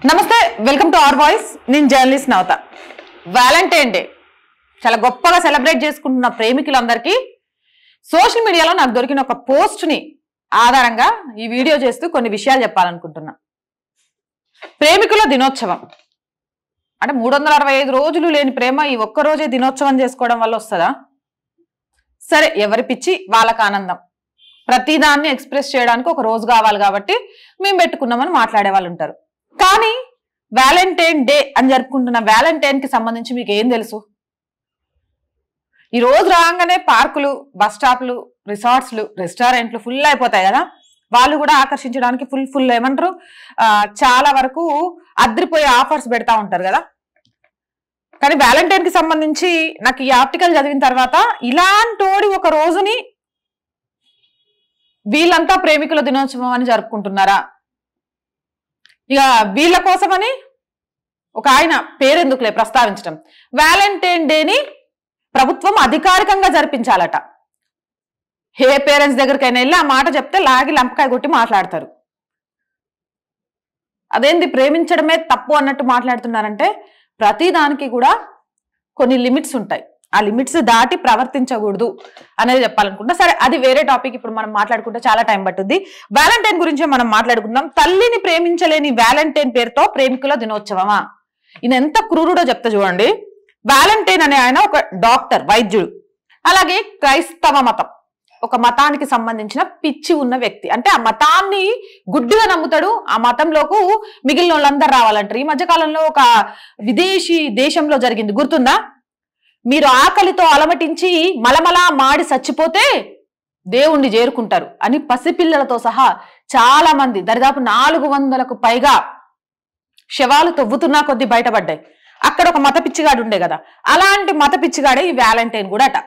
నమస్తే, welcome to our voice. నేను journalist నవత. Valentine day చాలా గొప్పగా సెలబ్రేట్ చేసుకుంటున్న ప్రేమికులందరికీ సోషల్ మీడియాలో నాకు దొరికిన ఒక పోస్ట్ని ఆధారంగా ఈ వీడియో చేస్తూ కొన్ని విషయాలు చెప్పాలనుకుంటున్నా. ప్రేమికుల దినోత్సవం అంటే 365 రోజులు లేని ప్రేమ ఈ ఒక్క రోజే దినోత్సవం చేసుకోవడం వల్ల వస్తుందా? సరే, ఎవరి పిచ్చి వాళ్ళకి ఆనందం. ప్రతిదాన్ని ఎక్స్ప్రెస్ చేయడానికి ఒక రోజు కావాలి కాబట్టి మేము పెట్టుకున్నామని మాట్లాడే వాళ్ళు ఉంటారు. కానీ వ్యాలంటైన్ డే అని జరుపుకుంటున్న వ్యాలంటైన్ కి సంబంధించి మీకు ఏం తెలుసు? ఈ రోజు రాగానే పార్కులు, బస్ స్టాప్లు, రిసార్ట్స్లు, రెస్టారెంట్లు ఫుల్ అయిపోతాయి కదా. వాళ్ళు కూడా ఆకర్షించడానికి ఫుల్ ఏమంటారు, చాలా వరకు అద్రిపోయే ఆఫర్స్ పెడతా ఉంటారు కదా. కానీ వ్యాలంటైన్ కి సంబంధించి నాకు ఈ ఆర్టికల్ చదివిన తర్వాత ఇలాంటోడి ఒక రోజుని వీళ్ళంతా ప్రేమికుల దినోత్సవం అని జరుపుకుంటున్నారా? ఇక వీళ్ళ కోసమని ఒక ఆయన పేరెందుకులే ప్రస్తావించడం, వ్యాలంటైన్ డేని ప్రభుత్వం అధికారికంగా జరిపించాలట. ఏ పేరెంట్స్ దగ్గరికైనా వెళ్ళి ఆ మాట చెప్తే లాగి లంపకాయ కొట్టి మాట్లాడతారు. అదేంది ప్రేమించడమే తప్పు అన్నట్టు మాట్లాడుతున్నారంటే ప్రతిదానికి కూడా కొన్ని లిమిట్స్ ఉంటాయి. ఆ లిమిట్స్ దాటి ప్రవర్తించకూడదు అనేది చెప్పాలనుకుంటా. సరే, అది వేరే టాపిక్. ఇప్పుడు మనం మాట్లాడుకుంటే చాలా టైం పట్టుద్ది. వ్యాలంటైన్ గురించి మనం మాట్లాడుకుందాం. తల్లిని ప్రేమించలేని వ్యాలంటైన్ పేరుతో ప్రేమికుల దినోత్సవమా? ఈయన ఎంత క్రూరుడో చెప్తా చూడండి. వ్యాలంటైన్ అనే ఆయన ఒక డాక్టర్, వైద్యుడు, అలాగే క్రైస్తవ మతం, ఒక మతానికి సంబంధించిన పిచ్చి ఉన్న వ్యక్తి. అంటే ఆ మతాన్ని గుడ్డిగా నమ్ముతాడు. ఆ మతంలోకి మిగిలిన వాళ్ళందరూ రావాలంటారు. ఈ మధ్యకాలంలో ఒక విదేశీ దేశంలో జరిగింది, గుర్తుందా? మీరు ఆకలితో అలమటించి మలమలా మాడి చచ్చిపోతే దేవుణ్ణి చేరుకుంటారు అని పసిపిల్లలతో సహా చాలా మంది, దరిదాపు 400కు పైగా శవాలు తవ్వుతున్నా కొద్ది బయటపడ్డాయి. అక్కడ ఒక మత పిచ్చిగాడు ఉండే కదా, అలాంటి మత పిచ్చిగాడే ఈ వ్యాలంటైన్ కూడా అట.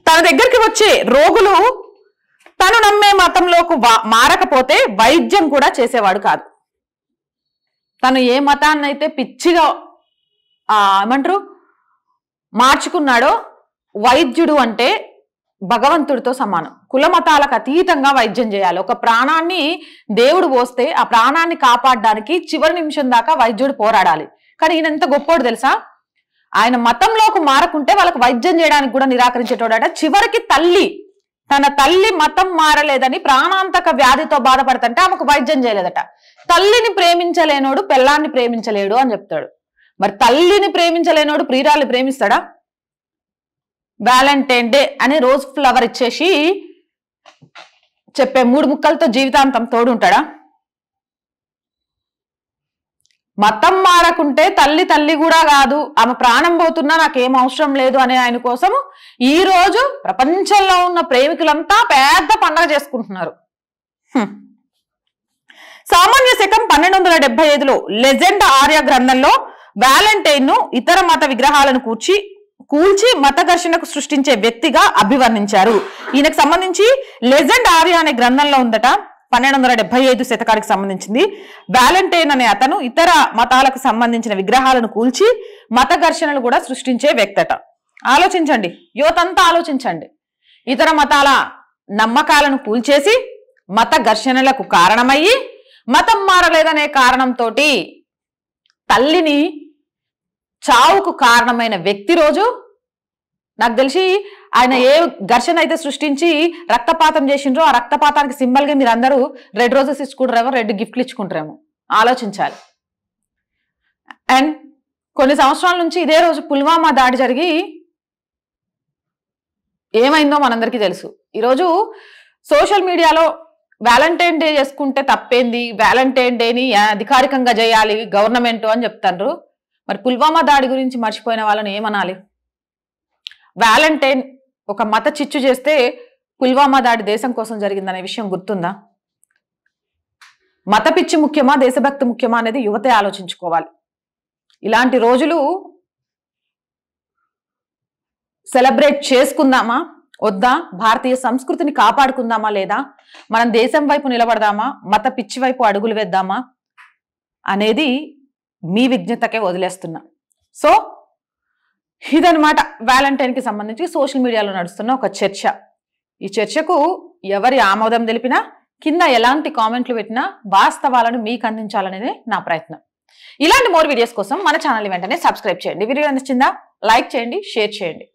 తన దగ్గరికి వచ్చే రోగులు తను నమ్మే మతంలోకి మారకపోతే వైద్యం కూడా చేసేవాడు కాదు. తను ఏ మతాన్ని అయితే పిచ్చిగా ఏమంటారు మార్చుకున్నాడో, వైద్యుడు అంటే భగవంతుడితో సమానం. కుల మతాలకు అతీతంగా వైద్యం చేయాలి. ఒక ప్రాణాన్ని దేవుడు పోస్తే ఆ ప్రాణాన్ని కాపాడడానికి చివరి నిమిషం దాకా వైద్యుడు పోరాడాలి. కానీ ఈయన ఎంత గొప్పోడు తెలుసా? ఆయన మతంలోకి మారకుంటే వాళ్ళకి వైద్యం చేయడానికి కూడా నిరాకరించేటోడట. చివరికి తన తల్లి మతం మారలేదని ప్రాణాంతక వ్యాధితో బాధపడుతుంటే ఆమెకు వైద్యం చేయలేదట. తల్లిని ప్రేమించలేనోడు పెళ్ళాన్ని ప్రేమించలేడు అని చెప్తాడు. మరి తల్లిని ప్రేమించలేనోడు ప్రియురాల్ని ప్రేమిస్తాడా? వ్యాలంటైన్ డే అనే రోజ్ ఫ్లవర్ ఇచ్చేసి చెప్పే 3 ముక్కలతో జీవితాంతం తోడుంటాడా? మతం మారకుంటే తల్లి కూడా కాదు, ఆమె ప్రాణం పోతున్నా నాకేం అవసరం లేదు అనే ఆయన కోసం ఈ రోజు ప్రపంచంలో ఉన్న ప్రేమికులంతా పెద్ద పండగ చేసుకుంటున్నారు. సామాన్య శకం 1275లో లెజెండ్ ఆర్య గ్రంథంలో వ్యాలంటైన్ ను ఇతర మత విగ్రహాలను కూల్చి మత ఘర్షణకు సృష్టించే వ్యక్తిగా అభివర్ణించారు. ఈయనకు సంబంధించి లెజెండ్ ఆర్య అనే గ్రంథంలో ఉందట. 1275 శతకానికి సంబంధించింది. వ్యాలంటైన్ అనే అతను ఇతర మతాలకు సంబంధించిన విగ్రహాలను కూల్చి మత ఘర్షణలు కూడా సృష్టించే వ్యక్తట. ఆలోచించండి, యువతంతా ఆలోచించండి. ఇతర మతాల నమ్మకాలను కూల్చేసి మత ఘర్షణలకు కారణమయ్యి మతం మారలేదనే కారణంతో తల్లిని చావుకు కారణమైన వ్యక్తి రోజు, నాకు తెలిసి ఆయన ఏ ఘర్షణ అయితే సృష్టించి రక్తపాతం చేసిండ్రో ఆ రక్తపాతానికి సింబల్ గా మీరు అందరూ రెడ్ రోజెస్ ఇచ్చుకుంటారేమో, రెడ్ గిఫ్ట్లు ఇచ్చుకుంటారేమో. ఆలోచించాలి. అండ్ కొన్ని సంవత్సరాల నుంచి ఇదే రోజు పుల్వామా దాడి జరిగి ఏమైందో మనందరికీ తెలుసు. ఈరోజు సోషల్ మీడియాలో వ్యాలంటైన్ డే చేసుకుంటే తప్పేంది, వ్యాలంటైన్ డేని అధికారికంగా చేయాలి గవర్నమెంట్ అని చెప్తారు. మరి పుల్వామా దాడి గురించి మర్చిపోయిన వాళ్ళని ఏమనాలి? వ్యాలంటైన్ ఒక మత చిచ్చు చేస్తే పుల్వామా దాడి దేశం కోసం జరిగిందనే విషయం గుర్తుందా? మత పిచ్చి ముఖ్యమా, దేశభక్తి ముఖ్యమా అనేది యువతే ఆలోచించుకోవాలి. ఇలాంటి రోజులు సెలబ్రేట్ చేసుకుందామా వద్దా? భారతీయ సంస్కృతిని కాపాడుకుందామా లేదా? మనం దేశం వైపు నిలబడదామా, మత పిచ్చి వైపు అడుగులు వేద్దామా అనేది మీ విజ్ఞతకే వదిలేస్తున్నా. సో ఇదనమాట వ్యాలంటైన్ కి సంబంధించి సోషల్ మీడియాలో నడుస్తున్న ఒక చర్చ. ఈ చర్చకు ఎవరి ఆమోదం తెలిపినా, కింద ఎలాంటి కామెంట్లు పెట్టినా వాస్తవాలను మీకు అందించాలనేదే నా ప్రయత్నం. ఇలాంటి మోర్ వీడియోస్ కోసం మన ఛానల్ వెంటనే సబ్స్క్రైబ్ చేయండి. వీడియో నచ్చిందా లైక్ చేయండి, షేర్ చేయండి.